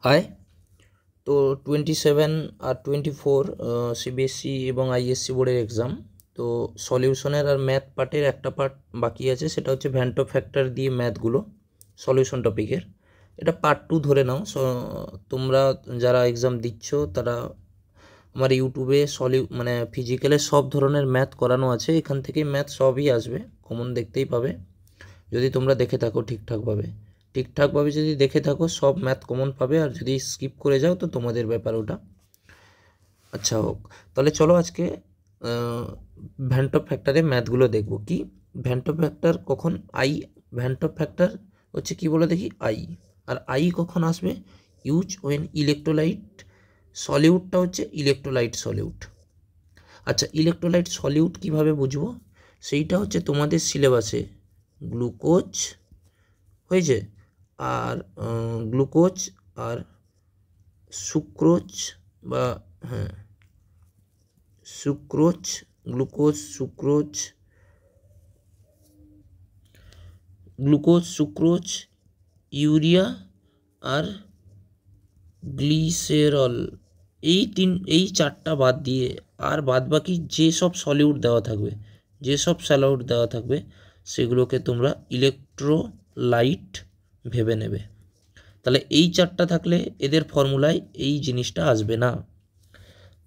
High. তো 27 আর 24 CBSE এবং ISC বোর্ডের এক্সাম। তো সলিউশনের আর ম্যাথ পার্টের একটা পার্ট বাকি আছে, সেটা হচ্ছে ভ্যান্টো ফ্যাক্টর দিয়ে ম্যাথগুলো সলিউশন টপিকের। এটা পার্ট 2 ধরে নাও। তোমরা যারা এক্সাম দিচ্ছ তারা আমার ইউটিউবে মানে ফিজিক্যালের সব ধরনের ম্যাথ করানো আছে, এখান থেকে ম্যাথ সবই আসবে, কমন দেখতেই পাবে যদি তোমরা দেখে থাকো ঠিকঠাকভাবে যদি দেখে থাকো সব ম্যাথ কমন পাবে। আর যদি স্কিপ করে যাও তো তোমাদের ব্যাপার ওটা। আচ্ছা হোক, তাহলে চলো আজকে ভ্যান্টো ফ্যাক্টরে ম্যাথগুলো দেখব। কি ভ্যান্টো ফ্যাক্টর কখন ভ্যান্টো ফ্যাক্টর হচ্ছে কি বলে দেখি, আর কখন আসবে, ইউজ ওয়েন ইলেকট্রোলাইট সলিউটটা হচ্ছে ইলেকট্রোলাইট সলিউট। আচ্ছা, ইলেকট্রোলাইট সলিউট কিভাবে বুঝবো, সেইটা হচ্ছে তোমাদের সিলেবাসে গ্লুকোজ হয়েছে, আর গ্লুকোজ আর সুক্রোজ বা গ্লুকোজ সুক্রোজ ইউরিয়া আর গ্লিসেরল, এই চারটা বাদ দিয়ে আর বাদ বাকি যেসব সলিউট দেওয়া থাকবে সেগুলোকে তোমরা ইলেকট্রোলাইট ভেবে নেবে। তাহলে এই চারটা থাকলে এদের ফর্মুলায় এই জিনিসটা আসবে না।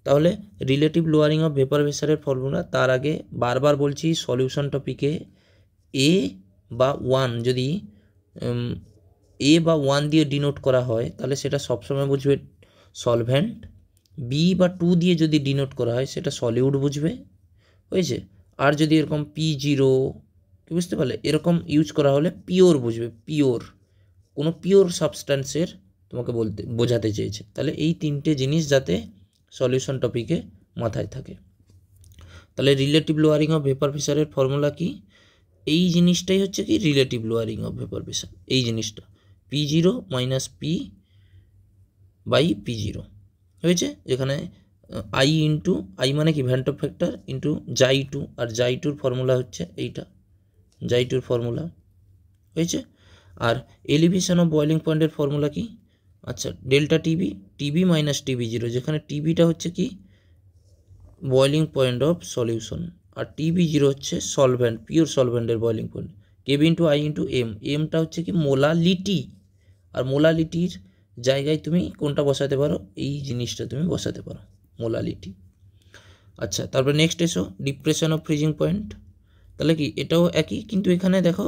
তাহলে রিলেটিভ লোয়ারিং অফ ভেপার প্রেসারের ফর্মুলা, তার আগে বারবার বলছি সলিউশন টপিকে এ বা 1 যদি এ বা 1 দিয়ে ডিনোট করা হয় তাহলে সেটা সবসময় বুঝবে সলভেন্ট। বি বা 2 দিয়ে যদি ডিনোট করা হয় সেটা সলিউট বুঝবে, হয়েছে। আর যদি এরকম P0, কি বুঝতে পারলে, এরকম ইউজ করা হলে পিওর বুঝবে, কোনো পিওর সাবস্ট্যান্সের তোমাকে বোঝাতে চেয়েছে। তাহলে এই তিনটে জিনিস যাতে সলিউশন টপিকে মাথায় থাকে। তাহলে রিলেটিভ লোয়ারিং অফ ভেপার প্রেসারের ফর্মুলা কি, এই জিনিসটাই হচ্ছে কি relative lowering of vapour pressure, এই জিনিসটা P0 মাইনাস P/P0 হয়েছে। যেখানে I মানে কি ভ্যান্টো ফ্যাক্টর ইন্টু জাই2, আর জাই2র ফর্মুলা হচ্ছে এইটা, জাই2র ফর্মুলা হয়েছে। আর এলিভেশন অফ বয়লিং পয়েন্টের ফর্মুলা কি, আচ্ছা ডেল্টা টিবি মাইনাস TB0, যেখানে টিবিটা হচ্ছে কি বয়লিং পয়েন্ট অফ সলিউশন, আর TB0 হচ্ছে সলভেন্ট, পিওর সলভেন্টের boiling point. KB into I into এমটা হচ্ছে কি মোলালিটি, আর মোলালিটির জায়গায় তুমি কোনটা বসাতে পারো, এই জিনিসটা তুমি বসাতে পারো, মোলালিটি। আচ্ছা, তারপরে নেক্সট এসো ডিপ্রেশন অফ ফ্রিজিং পয়েন্ট। তাহলে কি এটাও একই, কিন্তু এখানে দেখো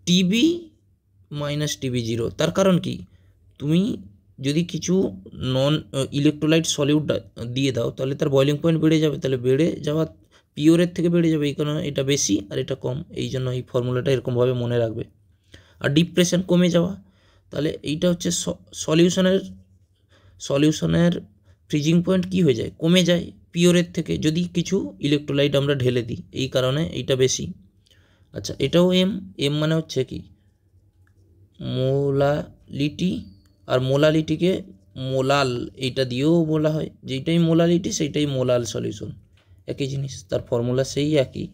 টিবি মাইনাস TB0, তার কারণ কি, তুমি যদি কিছু নন ইলেকট্রোলাইট সলিউট দিয়ে দাও তাহলে তার বয়লিং পয়েন্ট বেড়ে যাবে, তাহলে বেড়ে যাওয়া পিওরের থেকে বেড়ে যাবে, এই কারণে এটা বেশি আর এটা কম, এই জন্য এই ফর্মুলাটা এরকমভাবে মনে রাখবে। আর ডিপ্রেশন কমে যাওয়া, তাহলে এইটা হচ্ছে সলিউশনের ফ্রিজিং পয়েন্ট কি হয়ে যায়, কমে যায় পিওরের থেকে যদি কিছু ইলেকট্রোলাইট আমরা ঢেলে দিই, এই কারণে এইটা বেশি। আচ্ছা, এটাও এম মানে হচ্ছে কি মোলালিটি, আর মোলালিটিকে মোলাল এইটা দিয়েও বলা হয়, যেইটাই মোলালিটি সেইটাই মোলাল সলিউশন, একই জিনিস, তার ফর্মুলা সেই একই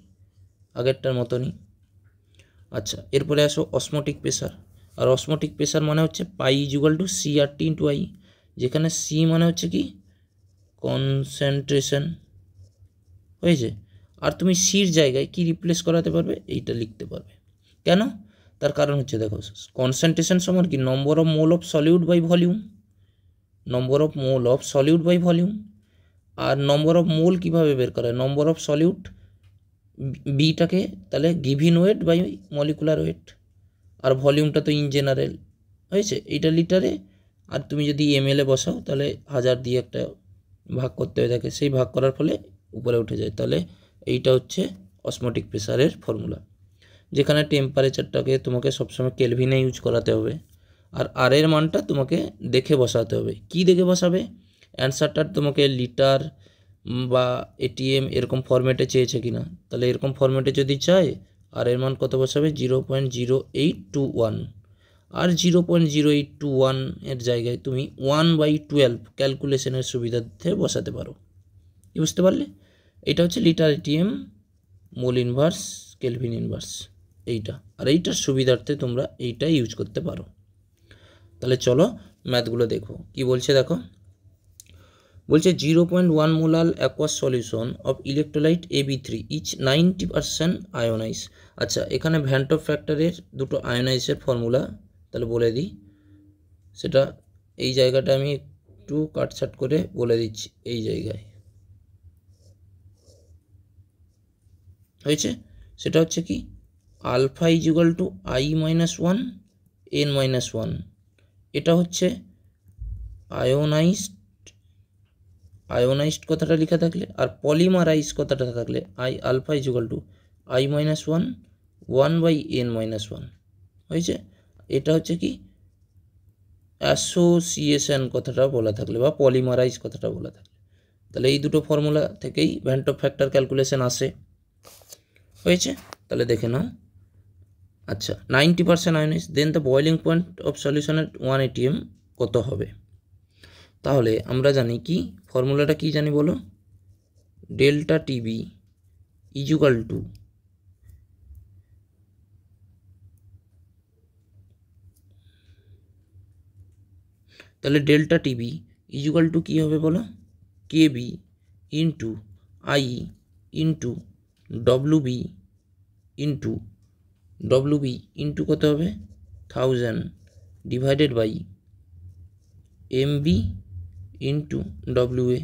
আগেরটার মতনই। আচ্ছা, এরপরে আসো অসমোটিক প্রেসার। আর অসমোটিক প্রেসার মানে হচ্ছে π=CRT × I, যেখানে C মানে হচ্ছে কি কনসেন্ট্রেশন, হয়েছে। আর তুমি সির জায়গায় কি রিপ্লেস করাতে পারবে, এইটা লিখতে পারবে। কেন, তার কারণ হচ্ছে দেখো কনসেন্ট্রেশন সমান কি number of mole of solute by volume, আর নম্বর অফ মোল কীভাবে বের করা হয়, নম্বর অফ সলিউট বিটাকে তাহলে given weight by molecular weight, আর ভলিউমটা তো ইন জেনারেল, হয়েছে, এইটা লিটারে। আর তুমি যদি ml বসাও তাহলে 1000 দিয়ে একটা ভাগ করতে হয়ে থাকে, সেই ভাগ করার ফলে উপরে উঠে যায়। তাহলে এইটা হচ্ছে অসমোটিক প্রেসারের ফর্মুলা, যেখানে টেম্পারেচারটাকে তোমাকে সবসময় কেলভিনে ইউজ করাতে হবে, আর আর এর মানটা তোমাকে দেখে বসাতে হবে। কি দেখে বসাবে, অ্যান্সারটা তোমাকে লিটার বা ATM এরকম ফরম্যাটে চেয়েছে কিনা, তাহলে এরকম ফরম্যাটে যদি চায় আর এর মান কত বসাবে 0.0821, আর 0.0821 এর জায়গায় তুমি 1/12 ক্যালকুলেশনের সুবিধার্থে বসাতে পারো, কি বুঝতে পারলে। এটা হচ্ছে litre ATM, mole inverse, kelvin inverse, এইটা, আর এইটার সুবিধার্থে তোমরা এইটা ইউজ করতে পারো। তাহলে চলো ম্যাথগুলো দেখো কি বলছে দেখো, বলছে 0.1 molal aqueous solution of electrolyte AB3 each 90% ionise. আচ্ছা, এখানে ভ্যান্ট অফ ফ্যাক্টরের দুটো আয়োনাইজের ফর্মুলা তাহলে বলে দিই, সেটা এই জায়গাটা আমি একটু কাটছাট করে বলে দিচ্ছি। এই জায়গায় হয়েছে, সেটা হচ্ছে কি alpha is equal to I-1 N-1, এটা হচ্ছে আয়োনাইজড কথাটা লেখা থাকলে, আর পলিমারাইজ কথাটা থাকলে alpha is equal to I-1 1/N-1 হয়েছে। এটা হচ্ছে কি অ্যাসোসিয়েশন কথাটা বলা থাকলে বা পলিমারাইজ কথাটা বলা থাকলে, তাহলে এই দুটো ফর্মুলা থেকেই ভ্যান্ট অফ ফ্যাক্টর ক্যালকুলেশন আসে। হয়েছে, তাহলে দেখে নাও। আচ্ছা, 90% ionise, then the boiling point of solution at 1 atm কত হবে? তাহলে আমরা জানি কি ফর্মুলাটা কি জানি বলো, delta TB is equal to তাহলে delta TB is equal to কী হবে বলো, KB into I into WB into কত হবে 1000 divided by MB into WA.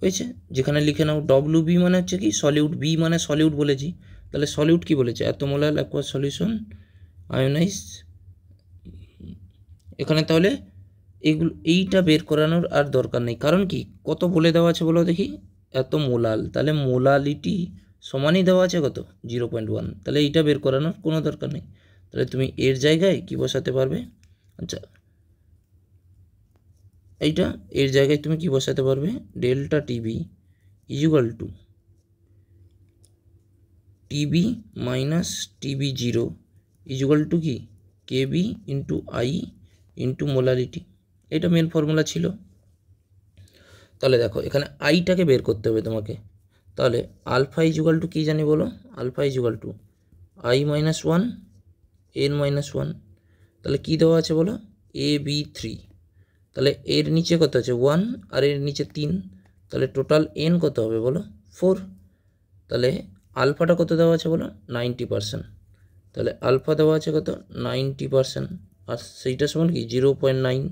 হয়েছে, যেখানে লিখে নাও ডব্লিউবি মানে হচ্ছে কি সলিউট, বি মানে সলিউট বলেছি, তাহলে সলিউট কি বলেছে এত মোলাল অ্যাকোয়াস সলিউশন আয়োনাইজ। এখানে তাহলে এইটা বের করানোর আর দরকার নেই, কারণ কি কত বলে দেওয়া আছে বলো দেখি, এত মোলাল, তাহলে মোলালিটি সমানই দেওয়া আছে কত 0.1, তাহলে এইটা বের করানোর কোনো দরকার নেই। তাহলে তুমি এর জায়গায় কি বসাতে পারবে, আচ্ছা এইটা এর জায়গায় তুমি কি বসাতে পারবে, delta TB is equal two TB minus TB zero is equal two কি কেবি ইন্টু আই ইন্টু মোলারিটি, এটা মেন ফর্মুলা ছিল। তাহলে দেখো এখানে আইটাকে বের করতে হবে তোমাকে, তাহলে আলফা ইজ ইকুয়াল টু কী জানি বলো, alpha is equal to I-1 N-1, তাহলে কী দেওয়া আছে বলো AB3, তাহলে এর নিচে কত আছে 1 আর এর নিচে 3, তাহলে টোটাল এন কত হবে বলো 4, তাহলে আলফাটা কত দেওয়া আছে বলো 90%, তাহলে আলফা দেওয়া আছে কত 90%, আর সেইটা সমান কি 0.9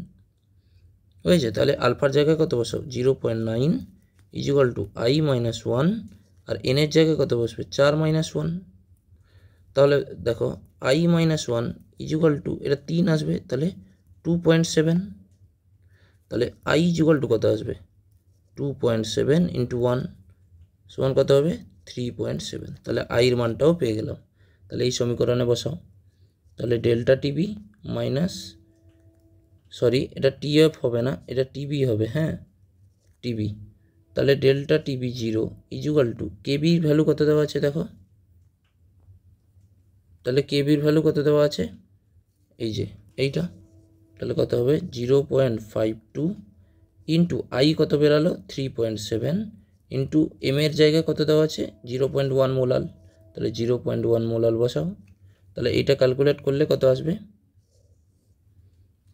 হয়েছে। তাহলে আলফার জায়গায় কত বসাও 0.9 ইজ ইকুয়াল টু I-1, আর এনের জায়গায় কত বসবে 4-1, তাহলে দেখো I-1 ইজ ইকুয়াল টু এটা 3 আসবে, তাহলে 2.7, তাহলে I ইজ ইকুয়াল টু কত আসবে 2.7 ইন্টু 1 সমান কত হবে 3.7, তাহলে আইয়ের মানটাও পেয়ে গেলাম। তাহলে এই সমীকরণে বসাও, তাহলে ডেল্টা টিবি মাইনাস, সরি এটা টিএফ হবে না, এটা টিবি হবে, হ্যাঁ টিবি, তাহলে delta TB zero is equal to কেবির ভ্যালু কত দেওয়া আছে দেখো, তাহলে কেবির ভ্যালু কত দেওয়া আছে এই যে এইটা, তাহলে কত হবে 0.52 ইন্টু আই কত বেরালো 3.7 ইন্টু এম এর জায়গায় কত দেওয়া আছে 0.1 মোলাল, তাহলে 0.1 মোলাল বসাও, তাহলে এইটা ক্যালকুলেট করলে কত আসবে,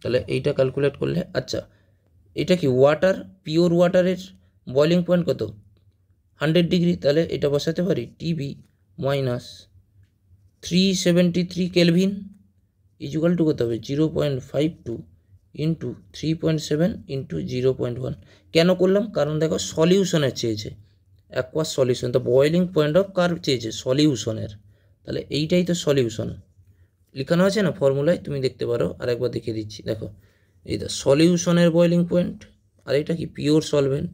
তাহলে এইটা ক্যালকুলেট করলে আচ্ছা এটা কি ওয়াটার, পিওর ওয়াটারের বয়লিং পয়েন্ট কত 100 ডিগ্রি, তাহলে এটা বসাতে পারি TB minus 373 kelvin is equal to কত হবে 0.52 ইন্টু 3.7 ইন্টু 0.1। কেন করলাম, কারণ দেখো সলিউশনের চেয়েছে, অ্যাকোয়াস সলিউশন, তো বয়লিং পয়েন্ট অফ কার চেয়েছে সলিউশনের, তাহলে এইটাই তো সলিউশন লেখানো আছে না ফর্মুলায়, তুমি দেখতে পারো, আরেকবার দেখিয়ে দিচ্ছি দেখো, এই তো সলিউশনের বয়লিং পয়েন্ট, আর এটা কি পিওর সলভেন্ট,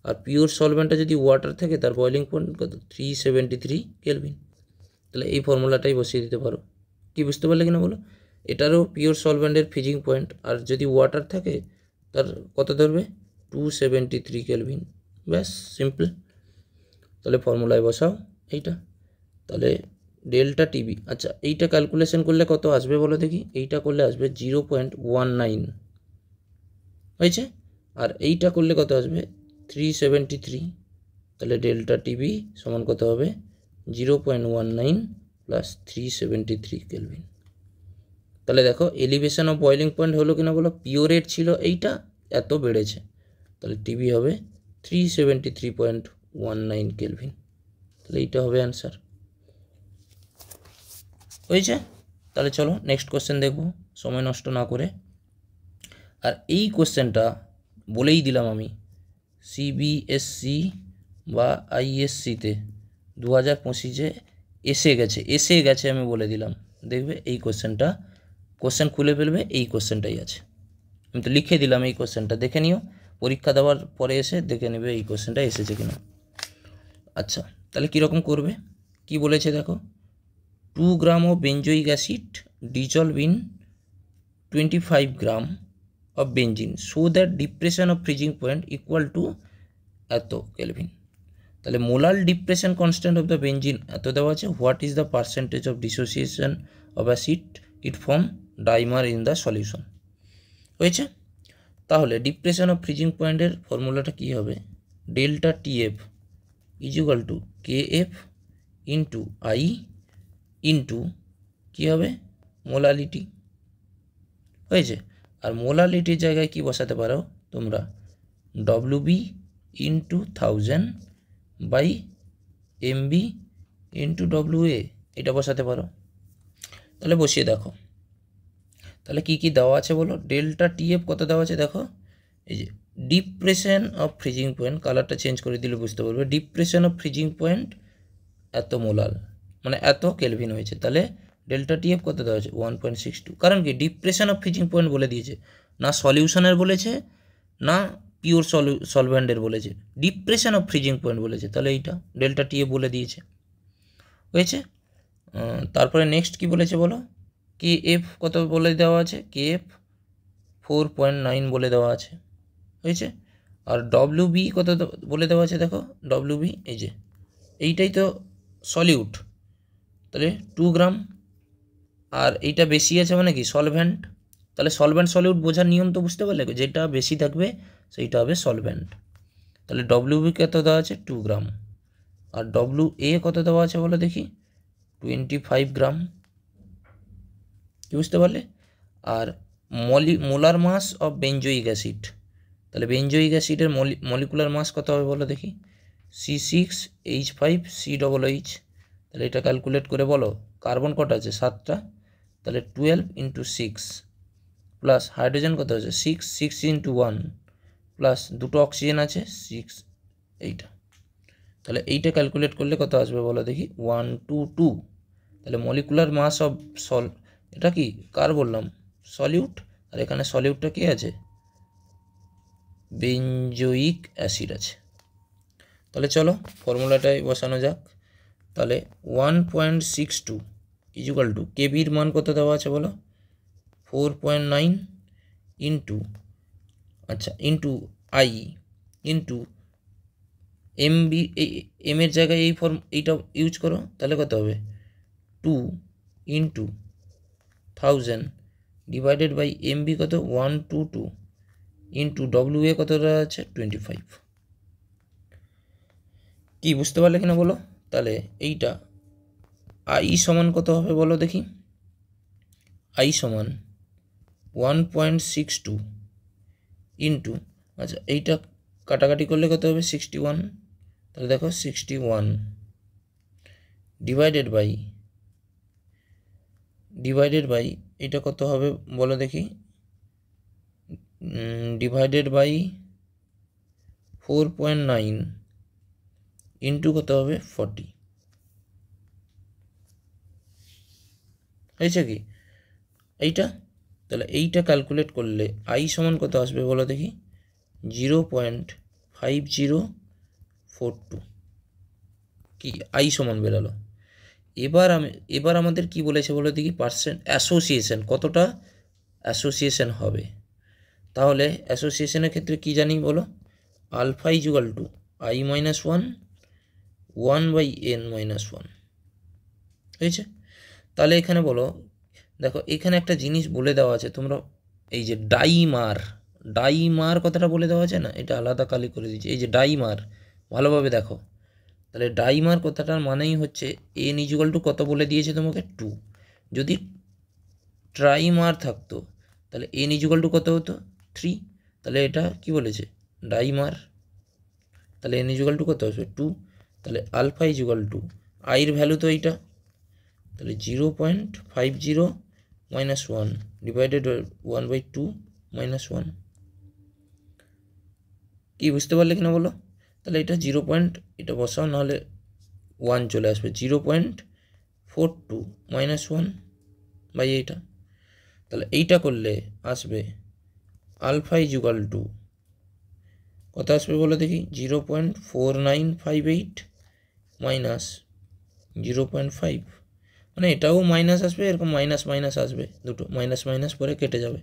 আর পিওর সলভেন্টটা যদি ওয়াটার থাকে তার বয়লিং পয়েন্ট কত 373 কেলভিন, তাহলে এই ফর্মুলাটাই বসিয়ে দিতে পারো। কি বুঝতে পারলে কিনা বলো, এটারও পিওর সলভেন্টের ফ্রিজিং পয়েন্ট, আর যদি ওয়াটার থাকে তার কত ধরবে 273 কেলভিন, ব্যাস সিম্পল। তাহলে ফর্মুলায় বসাও এইটা, তাহলে ডেল্টা টিবি, আচ্ছা এইটা ক্যালকুলেশন করলে কত আসবে বলো দেখি, এইটা করলে আসবে 0.19 হয়েছে, আর এইটা করলে কত আসবে 373, তাহলে ডেল্টা টিবি সমান কত হবে 0.19 প্লাস 373 কেলভিন। তাহলে দেখো এলিভেশন অফ বয়লিং পয়েন্ট হলো কিনা বলো, পিওর রেট ছিল এইটা, এত বেড়েছে, তাহলে টিবি হবে 373.19 কেলভিন। তাহলে এইটা হবে অ্যান্সার। হয়েছে? তাহলে চলো নেক্সট কোশ্চেন দেখব সময় নষ্ট না করে। আর এই কোশ্চেনটা বলেই দিলাম আমি, সিবিএসসি বা আইএসসিতে 2025-এ এসে গেছে আমি বলে দিলাম। দেখবে এই কোশ্চেনটা, কোশ্চেন খুলে ফেলবে, এই কোশ্চেনটাই আছে। আমি তো লিখে দিলাম এই কোশ্চেনটা, দেখে নিও, পরীক্ষা দেওয়ার পরে এসে দেখে নেবে এই কোশ্চেনটা এসেছে কিনা। আচ্ছা, তাহলে কীরকম করবে, কি বলেছে দেখো, 2 গ্রাম of benzoic acid dissolved in 25 gram of benzene so that depression of freezing point equal to এত কেলভিন। তাহলে molar depression constant of the benzene এত দেওয়া আছে, what is the percentage of dissociation of acid it form dimer in the solution. হয়েছে? তাহলে depression of freezing পয়েন্টের ফর্মুলাটা কী হবে, delta TF is equal to K F into I into কী হবে, মোলালিটি। হয়েছে? আর মোলালিটির জায়গায় কি বসাতে পারো তোমরা, WB into 1000 by MB into WA, এটা বসাতে পারো। তাহলে বসিয়ে দেখো, তাহলে কি কি দেওয়া আছে বলো, ডেল্টা টিএফ কত দেওয়া আছে দেখো, এই যে ডিপ্রেশন অফ ফ্রিজিং পয়েন্ট, কালারটা চেঞ্জ করে দিলে বুঝতে পারবে, ডিপ্রেশন অফ ফ্রিজিং পয়েন্ট এত মোলাল, মানে এত কেলভিন হয়েছে। তাহলে ডেল্টা টিএফ কত দেওয়া আছে 1.62, কারণ কি ডিপ্রেশন অফ ফ্রিজিং পয়েন্ট বলে দিয়েছে, না সলিউশনের বলেছে না পিওর সলভেন্টের বলেছে, ডিপ্রেশন অফ ফ্রিজিং পয়েন্ট বলেছে, তাহলে এইটা ডেল্টা টিএফ বলে দিয়েছে। হয়েছে? তারপরে নেক্সট কি বলেছে বলো, কে এফ কত বলে দেওয়া আছে, কে এফ 4.9 বলে দেওয়া আছে। হয়েছে? আর ডব্লিউবি কত বলে দেওয়া আছে দেখো, ডব্লিউবি এই যে এইটাই তো সলিউট, তাহলে 2 গ্রাম, আর এইটা বেশি আছে মানে কি সলভেন্ট, তাহলে সলভেন্ট সলিউট বোঝার নিয়ম তো বুঝতে পারলে, যেটা বেশি থাকবে সেইটা হবে সলভেন্ট। তাহলে ডব্লিউবি কত দেওয়া আছে 2 গ্রাম, আর ডব্লিউ এ কত দেওয়া আছে বলো দেখি 25 গ্রাম, কি বুঝতে পারলে? আর molar mass of benzoic acid, তাহলে বেঞ্জোইক অ্যাসিডের মলিকুলার মাস কত হবে বলো দেখি, C6H5COOH, তাহলে এটা ক্যালকুলেট করে বলো, কার্বন কটা আছে 7টা, তাহলে 12 × 6 প্লাস হাইড্রোজেন কত আছে 6, 6 × 1 প্লাস দুটো অক্সিজেন আছে 6, এইটা, তাহলে এইটা ক্যালকুলেট করলে কত আসবে বলো দেখি 122। তাহলে মলিকুলার মাস অফ এটা কি কার বললাম, সলিউট, আর এখানে সলিউটটা কি আছে, বেঞ্জোইক অ্যাসিড আছে। তাহলে চলো ফর্মুলাটাই বসানো যাক। তাহলে 1.62 ইকুয়াল টু কেবির মান কত দেওয়া আছে বলো 4.9 ইন্টু, আচ্ছা into I into MB, M এর জায়গায় এই এইটা ইউজ করো, তাহলে কত হবে 2 ইন্টু 1000 ডিভাইডেড বাই এমবি কত 122 ইন্টু ডব্লিউএ কত দেওয়া আছে 25। কি বুঝতে পারলে কিনা বলো? তাহলে এইটা আই সমান কত হবে বলো দেখি, আই সমান 1.62 ইন্টু, আচ্ছা এইটা কাটাকাটি করলে কত হবে 61, তাহলে দেখো 61 ডিভাইডেড বাই এটা কত হবে বলো দেখি, ডিভাইডেড বাই 4.9 ইন্টু কত হবে 40। হয়েছে কি এইটা? তাহলে এইটা ক্যালকুলেট করলে আই সমান কত আসবে বলো দেখি 0.5042, কি আই সমান বেরালো। এবার আমাদের কি বলেছে বলো দেখি, পার্সেন্ট অ্যাসোসিয়েশন, কতটা অ্যাসোসিয়েশন হবে। তাহলে অ্যাসোসিয়েশনের ক্ষেত্রে কি জানি বলো, alpha equal to I-1 1/n-1। হয়েছে? তাহলে এখানে বলো, দেখো এখানে একটা জিনিস বলে দেওয়া আছে, তোমরা এই যে ডাইমার কথাটা বলে দেওয়া আছে না, এটা আলাদা কালি করে দিয়েছে, এই যে ডাইমার ভালোভাবে দেখো, তাহলে ডাইমার কথাটার মানেই হচ্ছে n ইকুয়াল টু কত বলে দিয়েছে তোমাকে 2, যদি ট্রাইমার থাকতো তাহলে n ইকুয়াল টু কত হতো 3, তাহলে এটা কি বলেছে ডাইমার, তাহলে n ইকুয়াল টু কত আসবে 2, তাহলে আলফা ইকুয়াল টু আইয়ের ভ্যালু তো এইটা, তাহলে 0.50 মাইনাস 1 ডিভাইডেড 1/2 মাইনাস 1, কি বুঝতে পারলে কিনা বলো? তাহলে এটা 0. এটা বসাও নাহলে 1 চলে আসবে, 0.42 মাইনাস 1 বাই এইটা, তাহলে এইটা করলে আসবে আলফা ইকুয়াল টু কত আসবে বলো দেখি 0.4958 মাইনাস 0.5, মানে এটাও মাইনাস আসবে, এরকম মাইনাস মাইনাস আসবে, দুটো মাইনাস মাইনাস পরে কেটে যাবে,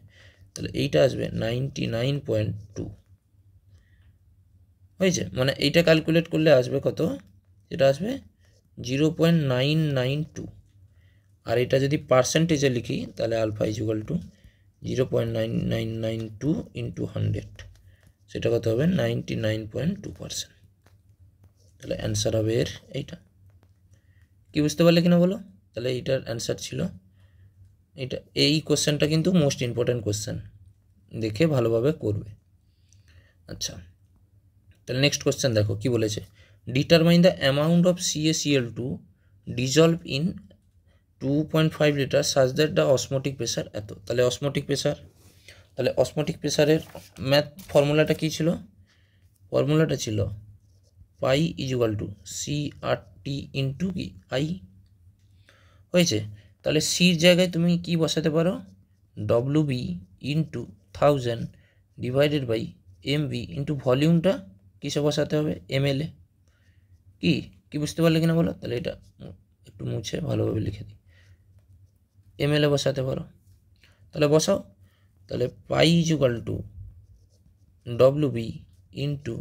তাহলে এইটা আসবে 99.2 হয়েছে, মানে এইটা ক্যালকুলেট করলে আসবে কত, এটা আসবে 0.992, আর এটা যদি পার্সেন্টেজে লিখি তাহলে আলফা ইকুয়াল টু 0.9992 ইন্টু 100, সেটা কত হবে 99.2%, তাহলে অ্যান্সার হবে এর এইটা, কি বুঝতে পারলে কিনা বলো? তাহলে এইটার অ্যান্সার ছিল এটা। এই কোশ্চেনটা কিন্তু মোস্ট ইম্পর্ট্যান্ট কোশ্চেন, দেখে ভালোভাবে করবে। আচ্ছা, তাহলে নেক্সট কোশ্চেন দেখো কি বলেছে, determine the amount of CaCl2 dissolve in 2.5 litre such that the osmotic pressure এত, তাহলে অসমোটিক প্রেসার, তাহলে অসমোটিক প্রেসারের ম্যাথ ফর্মুলাটা কী ছিল, ফর্মুলাটা ছিল pi equal to CRT into কি আই, হয়েছে, তাহলে সির জায়গায় তুমি কি বসাতে পারো WB into 1000 divided by MB into ভলিউমটা কিসে বসাতে হবে ml এ, কি বুঝতে পারলে কিনা বলো? তাহলে এটা একটু মুছে ভালোভাবে লিখে দিই, ml এ বসাতে পারো, তাহলে বসাও, তাহলে pi equal to WB into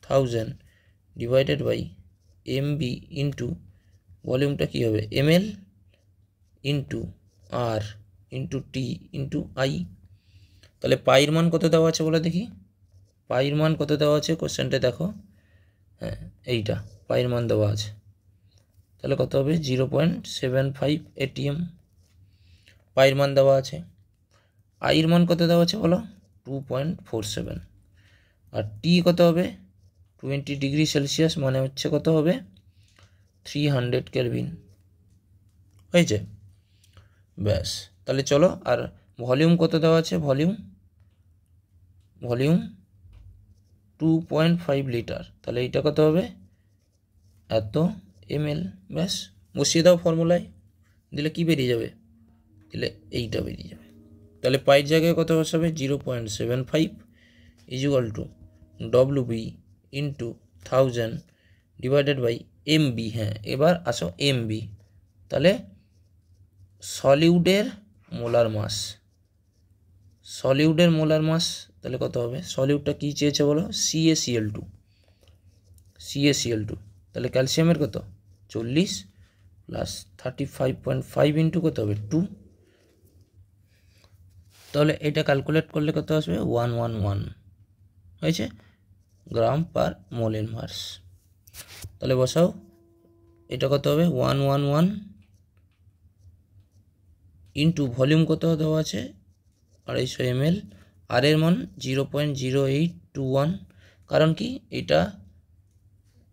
1000 divided by MB into ভলিউমটা কী হবে ml into R into T into I, তাহলে পাইয়ের মান কত দেওয়া আছে বলে দেখি, পাইয়ের মান কত দেওয়া আছে কোশ্চেনটা দেখো, হ্যাঁ এইটা পাইয়ের মান দেওয়া আছে, তাহলে কত হবে 0.75 ATM পাইয়ের মান দেওয়া আছে, আইয়ের মান কত দেওয়া আছে বলো 2.47, আর টি কত হবে 20 ডিগ্রি সেলসিয়াস, মানে হচ্ছে কত হবে 300 কেলভিন, হয়েছে, ব্যাস, তাহলে চলো, আর ভলিউম কত দেওয়া আছে, ভলিউম 2.5 লিটার, তাহলে এইটা কত হবে এত ml, ব্যাস বসিয়ে দাও ফর্মুলায়, দিলে কি বেরিয়ে যাবে, দিলে এইটা বেরিয়ে যাবে, তাহলে পাইয়ের জায়গায় কত বসাবে 0.75 equal to WB into 1000 divided by MB, হ্যাঁ এবার আসো MB, তাহলে সলিউডের মোলার মাস, সলিউডের মোলার মাস, তাহলে কত হবে, সলিউডটা কী চেয়েছে বলো CaCl2, তাহলে ক্যালসিয়ামের কত 40 প্লাস 35.5 ইন্টু কত হবে 2, তাহলে এটা ক্যালকুলেট করলে কত আসবে 111 হয়েছে গ্রাম পার মোল ইন মাস, তাহলে বসাও, এটা কত হবে 111 ইন্টু ভলিউম কত দেওয়া আছে 250 ml, আর এর মান 0.0821, কারণ কি এটা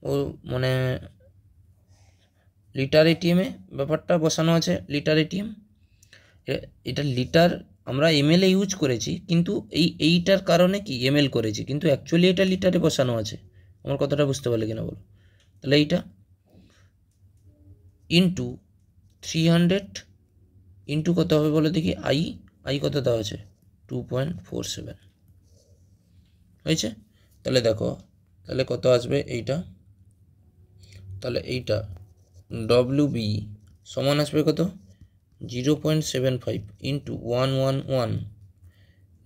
ও মানে লিটার এটিএমে ব্যাপারটা বসানো আছে, লিটার এটিএম, এটা লিটার আমরা ml এ ইউজ করেছি, কিন্তু এইটার কারণে কি ml করেছি, কিন্তু অ্যাকচুয়ালি এটা লিটারে বসানো আছে, আমার কথাটা বুঝতে পারলে কিনা বলো? তাহলে এইটা ইন্টু 300 ইন্টু কত হবে বলে দেখি আই কত দেওয়া আছে 2.47 হয়েছে, তাহলে দেখো তাহলে কত আসবে এইটা, তাহলে এইটা WB সমান আসবে কত 0.75 ইন্টু 111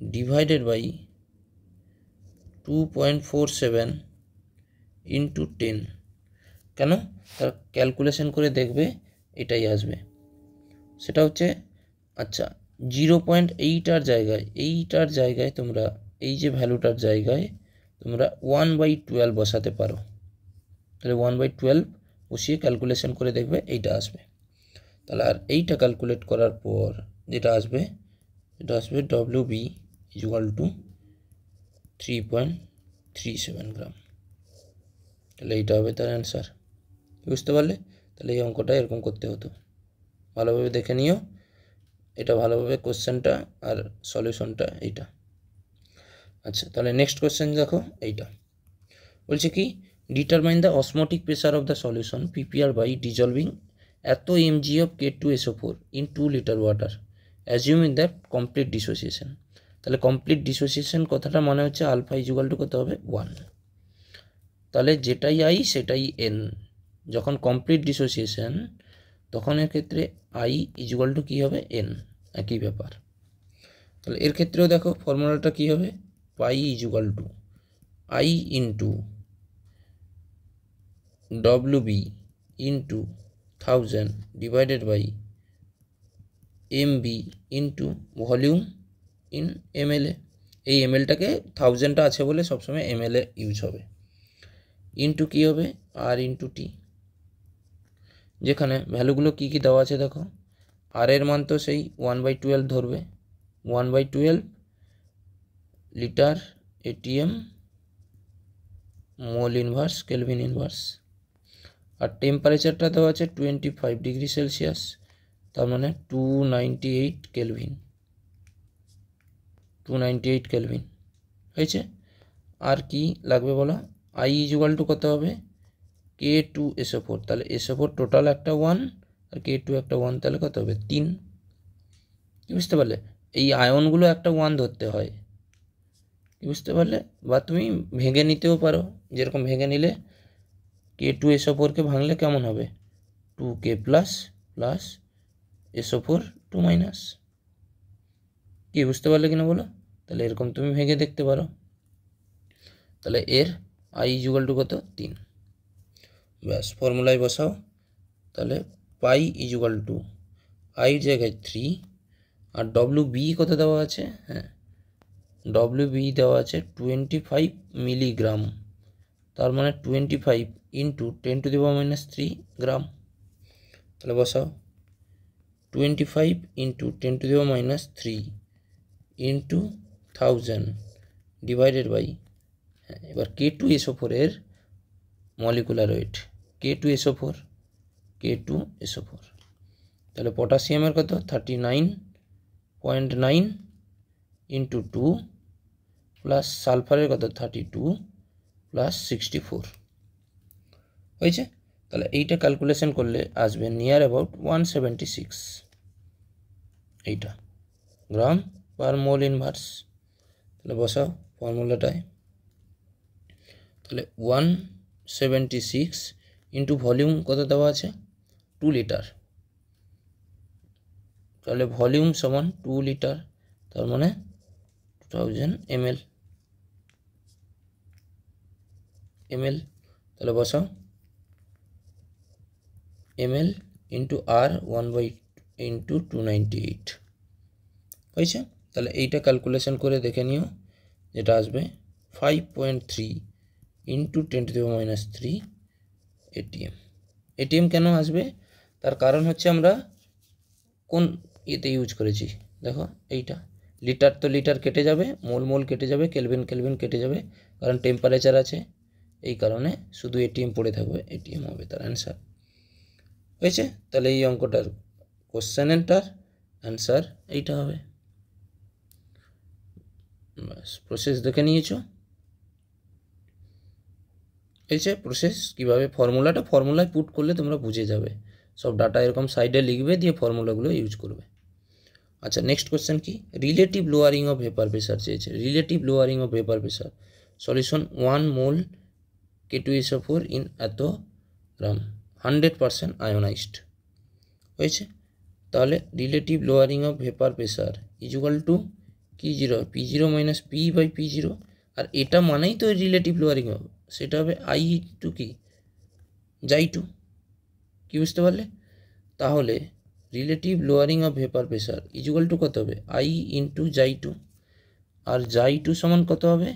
ডিভাইডেড বাই 2.47 ইন্টু 10, কেন তার ক্যালকুলেশন করে দেখবে এটাই আসবে, সেটা হচ্ছে আচ্ছা 0.8 এইটার জায়গায় তোমরা এই যে ভ্যালুটার জায়গায় তোমরা 1/12 বসাতে পারো, তাহলে 1/12 বসিয়ে ক্যালকুলেশন করে দেখবে এইটা আসবে, তাহলে আর এইটা ক্যালকুলেট করার পর যেটা আসবে এটা আসবে WB ইকুয়াল টু 3.37 গ্রাম। তাহলে এইটা হবে তার অ্যান্সার। বুঝতে পারলে? তাহলে এই অঙ্কটা এরকম করতে হতো। ভালোভাবে দেখে নিও, এটা ভালোভাবে কোশ্চেনটা আর সলিউশনটা এইটা। আচ্ছা, তাহলে নেক্সট কোশ্চেন দেখো এইটা বলছে কি, determine the osmotic pressure of the solution PPR by dissolving এত mg of K2SO4 in 2 litre water assuming that complete dissociation. তাহলে কমপ্লিট ডিসোসিয়েশন কথাটা মনে হচ্ছে আলফা ইকুয়াল টু কত হবে 1। তাহলে যেটাই আই সেটাই এন। যখন কমপ্লিট ডিসোসিয়েশন তখন এর ক্ষেত্রে আই ইকুয়াল টু কী হবে এন, একই ব্যাপার। তাহলে এর ক্ষেত্রেও দেখো ফর্মুলাটা কী হবে, pi equal to I into WB into 1000 divided by MB into volume in ml। এই mlটাকে 1000টা আছে বলে সবসময় ml ইউজ হবে, ইন্টু কী হবে আর ইন্টু টি। যেখানে ভ্যালুগুলো কী কী দেওয়া আছে দেখো, আর এর মান তো সেই 1/12 ধরবে, 1/12 litre ATM mole inverse kelvin inverse. আর টেম্পারেচারটা দেওয়া আছে 25 ডিগ্রি সেলসিয়াস, তার মানে 298 কেলভিন, 298 কেলভিন হয়েছে। আর কি লাগবে বলো, আই ইকুয়াল টু কত হবে K2SO4। তাহলে SO4 টোটাল একটা 1 আর K2 একটা 1, তাহলে কত হবে 3। কি বুঝতে পারলে? এই আয়নগুলো একটা 1 ধরতে হয়, কি বুঝতে পারলে? বা তুমি ভেঙে নিতেও পারো, যেরকম ভেঙে নিলে K2SO4কে ভাঙলে কেমন হবে 2K plus plus SO4 2 minus. কি বুঝতে পারলে কিনা বলো? তাহলে এরকম তুমি ভেঙে দেখতে পারো। তাহলে এর আই ইকুয়াল টু কত 3। ব্যাস ফর্মুলায় বসাও। তাহলে পাই ইকুয়াল টু আই জায়গায় 3 আর WB কত দেওয়া আছে, হ্যাঁ WB দেওয়া আছে 25 মিলিগ্রাম, তার মানে 25 ইন্টু 10⁻³ গ্রাম। তাহলে বসাও 25 ইন্টু 10⁻³ ইন্টু 1000 ডিভাইডেড বাই, হ্যাঁ এবার K2SO4 এর মলিকুলার ওয়েট, K2SO4 তাহলে পটাশিয়ামের কত 39.9 ইন্টু 2 প্লাস সালফারের কত 32 প্লাস 64 হয়েছে। তাহলে এইটা ক্যালকুলেশন করলে আসবে নিয়ার অ্যাবাউট 176 এইটা গ্রাম পার মোল ইনভার্স। তাহলে বসাও ফর্মুলাটায়। তাহলে 176 ইন্টু ভলিউম কত দেওয়া আছে 2 লিটার, তাহলে ভলিউম সমান 2 লিটার, তার মানে 2000 ml। তাহলে বসাও ml ইন্টু আর 1 ইন্টু 298 হয়েছে। তাহলে এইটা ক্যালকুলেশন করে দেখে নিও, যেটা আসবে 5.3 ইন্টু 10⁻³ ATM কেন আসবে, তার কারণ হচ্ছে আমরা কোন ইয়েতে ইউজ করেছি দেখো, এইটা লিটার তো লিটার কেটে যাবে, মোল কেটে যাবে, কেলভিন কেটে যাবে, কারণ টেম্পারেচার আছে, এই কারণে শুধু ATM পড়ে থাকবে, ATM হবে তার অ্যান্সার হয়েছে। তাহলে এই অঙ্কটার কোশ্চেনটার অ্যান্সার এইটা হবে। বাস প্রসেস দেখে নিয়েছো, হয়েছে প্রসেস কীভাবে, ফর্মুলায় পুট করলে তোমরা বুঝে যাবে, সব ডাটা এরকম সাইডে লিখবে, দিয়ে ফর্মুলাগুলো ইউজ করবে। আচ্ছা নেক্সট কোশ্চেন কি, relative lowering of vapour pressure চেয়েছে। Relative lowering of vapour pressure solution 1 mole K2SO4 in এত গ্রাম 100% আয়োনাইজড হয়েছে। তাহলে relative lowering of vapour pressure equal to P0 minus P/P0, আর এটা মানেই তো রিলেটিভ লোয়ারিং হবে, সেটা হবে I টু কি জাই2। কি বুঝতে পারলে? তাহলে relative lowering of vapour pressure equal to কত হবে I ইন্টু জাই2, আর জাই2 সমান কত হবে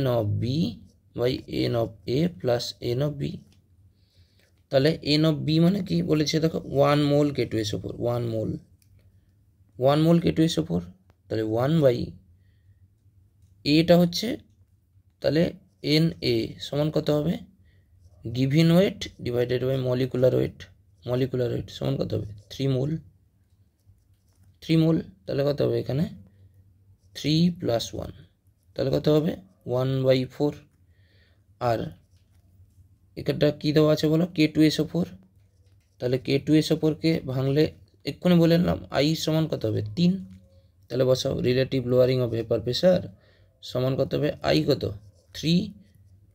N of B by N of A plus N of B। তাহলে N অফ B মানে কি বলেছে দেখো 1 মোল K2SO4, 1 মোল 1 মোল K2SO4, তাহলে 1 বাই এটা হচ্ছে, তাহলে Na সমান কত হবে, given weight divided by molecular weight, সমান কত হবে 3 মোল, তাহলে কত হবে এখানে 3 + 1, তাহলে কত হবে 1/4। আর এখানটা কী দেওয়া আছে বলো, K2SO4, তাহলে K2SO4কে ভাঙলে এক্ষুনি বলে নিলাম আই সমান কত হবে 3, তাহলে বসাও relative lowering of vapour pressure সমান কত হবে, আই কত 3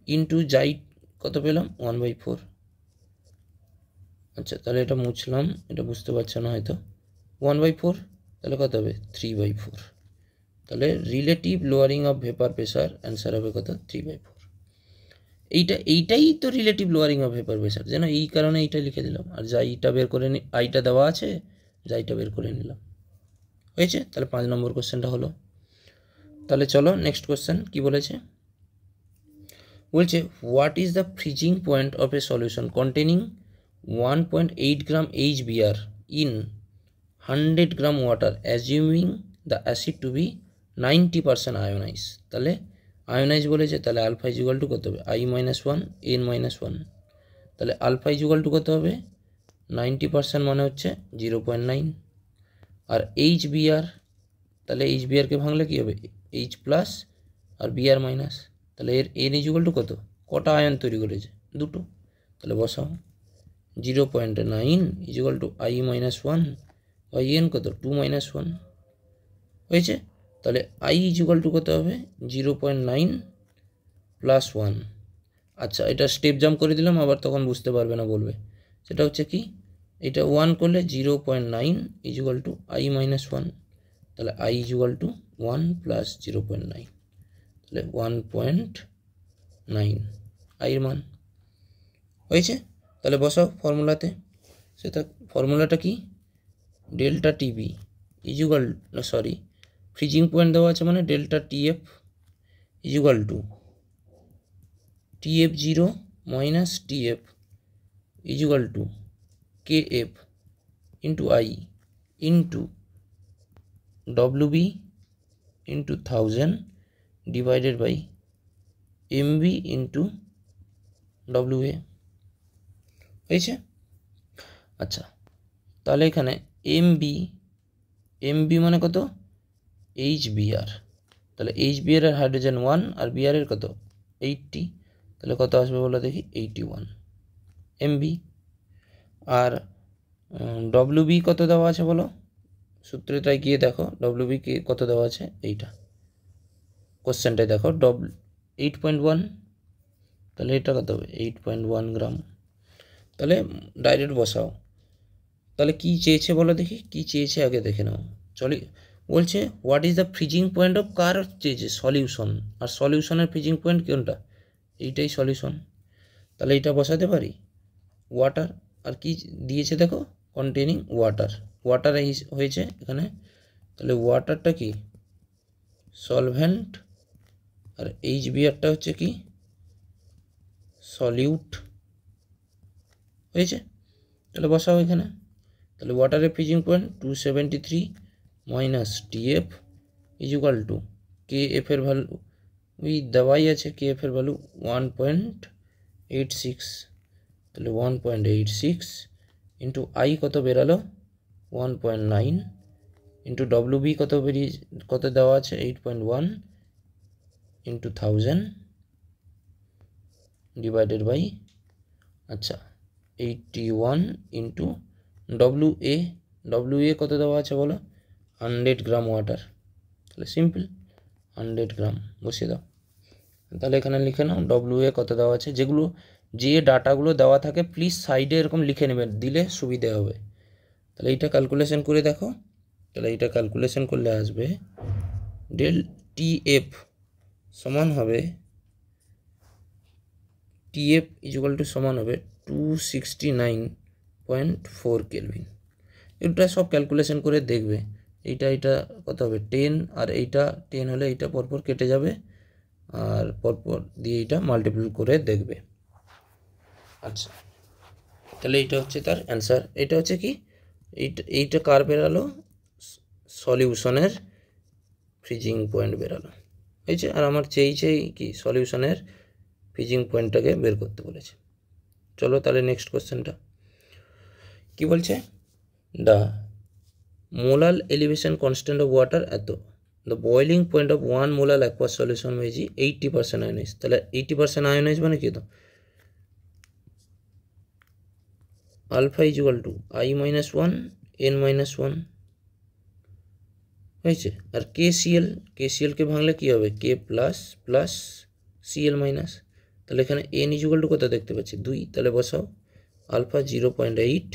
ইন্টু যাই কত পেলাম 1/4। আচ্ছা, তাহলে এটা মুছলাম, এটা বুঝতে পারছো না হয়তো, 1/4, তাহলে কত হবে 3/4, তাহলে relative lowering of vapour pressure answer হবে কত 3/4। এইটাই তো relative lowering of vapour pressure, যেন এই কারণে এইটা লিখে দিলাম, আর যাইটা বের করে আইটা দেওয়া আছে, যাইটা বের করে নিলাম, হয়েছে। তাহলে 5 নম্বর কোশ্চেনটা হলো। তাহলে চলো নেক্সট কোশ্চেন কি বলেছে, বলছে what is the freezing point of a solution containing 1.8 gram HBr in 100 gram water assuming the acid to be 90% ionise. তাহলে আয়োনাইজ বলেছে, তাহলে আলফা ইজ ইকুয়াল টু কত হবে I-1 N-1, তাহলে আলফা ইজ ইকুয়াল টু কত হবে 90% মানে হচ্ছে 0.9, আর HBr, তাহলে HBrকে ভাঙলে কী হবে H প্লাস আর Br মাইনাস, তাহলে এর N ইজ ইকুয়াল টু কত, কটা আয়ন তৈরি করেছে 2টো, তাহলে বসাও 0.9 is equal to I-1 by N কত 2-1 হয়েছে। তাহলে I ইজ ইকুয়াল টু কত হবে 0.9 + 1। আচ্ছা, এটা স্টেপ জাম্প করে দিলাম, আবার তখন বুঝতে পারবে না, বলবে সেটা হচ্ছে কি, এটা 1 করলে 0.9 ইজ ইকুয়াল টু I-1, তাহলে I ইজ ইকুয়াল টু 1 + 0.9, তাহলে 1.9 আইয়ের মান হয়েছে। তাহলে বসাও ফর্মুলাতে, সেটা ফর্মুলাটা কি, delta TB is equal, sorry freezing point দেওয়া আছে মানে delta TF is equal to TF0 minus TF is equal to KF into I into WB into 1000 divided by MB into WA হয়েছে। আচ্ছা, তাহলে এখানে MB মানে কত HBr, তাহলে HBr এর হাইড্রোজেন 1 আর Br এর কত 80, তাহলে কত আসবে বলো দেখি 81 MB। আর WB কত দেওয়া আছে বলো, সূত্রটায় গিয়ে দেখো WB কে কত দেওয়া আছে, এইটা কোশ্চেনটায় দেখো 8.1, তাহলে এটা কত হবে 8.1 গ্রাম। তাহলে ডাইরেক্ট বসাও, তাহলে কি চেয়েছে বলো দেখি, কি চেয়েছে আগে দেখে নাও। চলি বলছে what is the freezing point of, কার চেয়েছে সলিউশন, আর সলিউশনের ফ্রিজিং পয়েন্ট কোনটা, এইটাই সলিউশন, তাহলে এইটা বসাতে পারি ওয়াটার, আর কি দিয়েছে দেখো কন্টেনিং ওয়াটার হয়েছে এখানে, তাহলে ওয়াটারটা কি সলভেন্ট, আর HBrটা হচ্ছে কি সলিউট হয়েছে। তাহলে বসাও এখানে, তাহলে ওয়াটারের freezing point 273 minus TF is equal to KF এর ভ্যালু ওই দেওয়াই আছে, KF এর ভ্যালু 1.86, তাহলে 1.86 ইন্টু I কত বেরালো 1.9 ইন্টু WB কত দেওয়া আছে 8.1 ইন্টু 1000 ডিভাইডেড বাই, আচ্ছা 81 ইন্টু WA কত দেওয়া আছে বলো 100 গ্রাম ওয়াটার, তাহলে সিম্পল 100 গ্রাম বসিয়ে দাও। তাহলে এখানে লিখে নাও WA কত দেওয়া আছে, যে ডাটাগুলো দেওয়া থাকে প্লিজ সাইডে এরকম লিখে নেবেন, দিলে সুবিধে হবে। তাহলে এইটা ক্যালকুলেশন করে দেখো, তাহলে এইটা ক্যালকুলেশন করলে আসবে ডেল TF সমান হবে TF ইজ ইকুয়াল টু সমান হবে 269.4 কেলভিন। এটা সব ক্যালকুলেশন করে দেখবে, এইটা কত হবে 10, আর এইটা 10 হলে এইটা পরপর কেটে যাবে, আর পরপর দিয়ে এইটা মাল্টিপ্লাই করে দেখবে। আচ্ছা, তাহলে এইটা হচ্ছে তার অ্যান্সার। এটা হচ্ছে কি এইটা কার বেরালো সলিউশনের ফ্রিজিং পয়েন্ট বেরালো, হয়েছে। আর আমার চেয়েছে কি সলিউশনের ফ্রিজিং পয়েন্টটাকে বের করতে বলেছে। চলো তাহলে নেক্সট কোশ্চেনটা কি বলছে, the molal elevation constant of water এত, the boiling point of 1 molal aqueous solution মেজি 80% আয়নাইজ। তাহলে 80% আয়নাইজ মানে কি, তো alpha equal to I-1 N-1 হয়েছে। আর কেসিএলকে ভাঙলে কি হবে, k plus plus CL minus. তাহলে এখানে এন ইকুয়াল টু কত দেখতে পাচ্ছি 2, তাহলে বসাও আলফা 0.8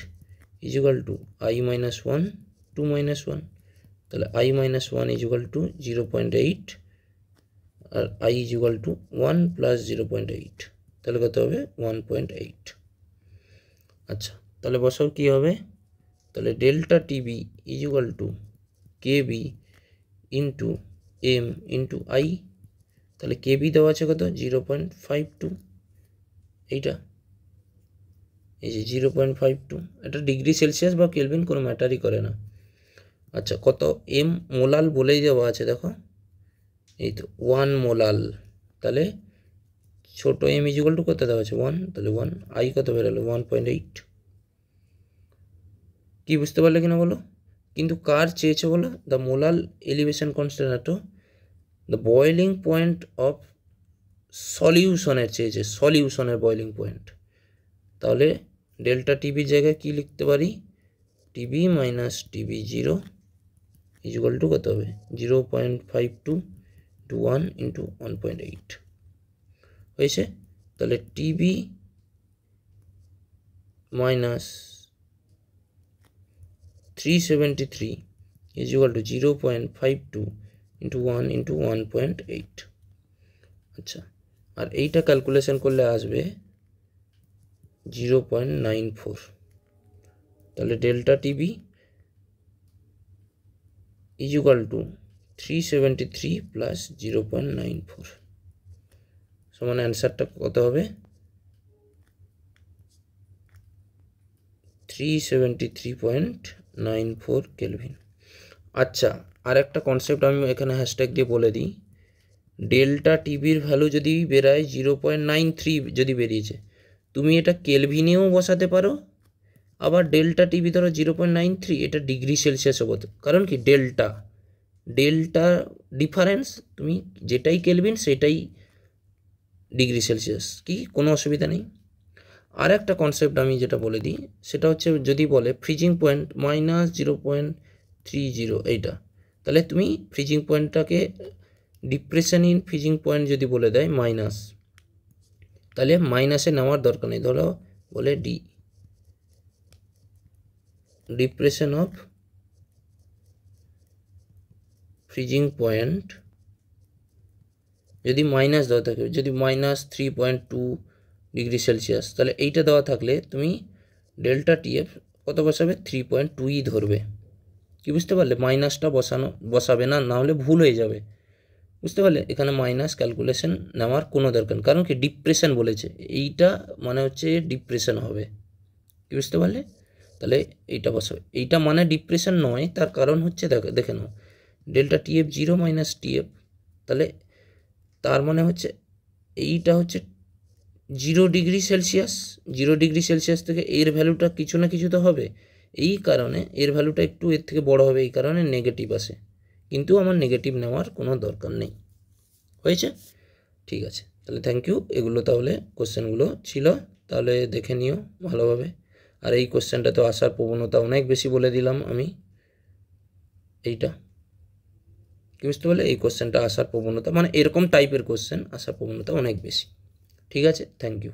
ইকুয়াল টু I-1 2-1, তাহলে I-1 ইকুয়াল টু 0.8 আর I ইকুয়াল টু 1 প্লাস 0.8, তাহলে কত হবে 1.8। আচ্ছা তাহলে বসাও কি হবে, তাহলে delta TB equal to KB into M into I. তাহলে কেবি দেওয়া আছে কত 0.52, এইটা এই যে 0.52, এটা ডিগ্রি সেলসিয়াস বা কেলভিন কোনো ম্যাটারই করে না। আচ্ছা কত এম মোলাল বলেই দেওয়া আছে, দেখো এই তো 1 মোলাল, তাহলে ছোট এম ইকুয়াল টু কত দেওয়া আছে 1, তাহলে 1, আই কত বেরোলো 1.8। কি বুঝতে পারলে কিনা বলো, কিন্তু কার চেয়েছে বলো, দ্য মোলাল এলিভেশন কনস্ট্যান্ট এত, দ্য বয়লিং পয়েন্ট অফ সলিউশনের চেয়েছে, সলিউশনের বয়লিং পয়েন্ট। তাহলে ডেল্টা টিবির জায়গায় কি লিখতে পারি, TB minus TB 0 equal to কত হবে 0.52 টু 1 ইন্টু 1.8 হয়েছে। তাহলে TB minus 373 equal to 0.52 into 1 into 1.8। আচ্ছা আর এইটা ক্যালকুলেশন করলে আসবে 0.94। তাহলে delta TB equal two 373 plus 0.94 সমান অ্যান্সারটা কত হবে 373.94 কেলভিন। আচ্ছা আর একটা কনসেপ্ট আমি এখানে হ্যাশট্যাগ দিয়ে বলে দিই, ডেল্টা টিবির ভ্যালু যদি বেরায় 0.93 যদি বেরিয়েছে, তুমি এটা কেলভিনেও বসাতে পারো, আবার ডেল্টা টিবি ধরো 0.93, এটা ডিগ্রি সেলসিয়াসও বলতে, কারণ কি ডেল্টা ডিফারেন্স, তুমি যেটাই কেলভিন সেটাই ডিগ্রি সেলসিয়াস, কি কোনো অসুবিধা নেই। আর একটা কনসেপ্ট আমি যেটা বলে দিই সেটা হচ্ছে, যদি বলে ফ্রিজিং পয়েন্ট মাইনাস 0.30 এইটা, তাহলে তুমি ফ্রিজিং পয়েন্টটাকে ডিপ্রেশন ইন ফ্রিজিং পয়েন্ট যদি বলে দেয় মাইনাস, তাহলে মাইনাসে নেওয়ার দরকার নেই, ধরো বলে ডিপ্রেশন অফ ফ্রিজিং পয়েন্ট যদি মাইনাস দেওয়া থাকে, যদি মাইনাস 3.2 ডিগ্রি সেলসিয়াস, তাহলে এইটা দেওয়া থাকলে তুমি ডেল্টা টিএফ কত বসাবে 3.2ই ধরবে। কি বুঝতে পারলে, মাইনাসটা বসাবে না, না হলে ভুল হয়ে যাবে, বুঝতে পারলে। এখানে মাইনাস ক্যালকুলেশন নেওয়ার কোনো দরকার, কারণ কি ডিপ্রেশন বলেছে, এইটা মানে হচ্ছে ডিপ্রেশন হবে, কি বুঝতে পারলে। তাহলে এইটা বসাবে, এইটা মানে ডিপ্রেশন নয়, তার কারণ হচ্ছে দেখে নাও ডেল্টা টিএফ 0 মাইনাস টিএফ, তাহলে তার মানে হচ্ছে এইটা হচ্ছে 0 ডিগ্রি সেলসিয়াস, 0 ডিগ্রি সেলসিয়াস থেকে এর ভ্যালুটা কিছু না কিছু তো হবে, এই কারণে এর ভ্যালুটা একটু এর থেকে বড় হবে, এই কারণে নেগেটিভ আসে, কিন্তু আমার নেগেটিভ নেওয়ার কোনো দরকার নেই, হয়েছে। ঠিক আছে, তাহলে থ্যাংক ইউ। এগুলো তাহলে কোশ্চেনগুলো ছিল, তাহলে দেখে নিও ভালোভাবে। আর এই কোশ্চেনটা তো আসার প্রবণতা অনেক বেশি বলে দিলাম আমি, এইটা কি বুঝতে পারলে, এই কোশ্চেনটা আসার প্রবণতা মানে এরকম টাইপের কোশ্চেন আসার প্রবণতা অনেক বেশি। ঠিক আছে, থ্যাংক ইউ।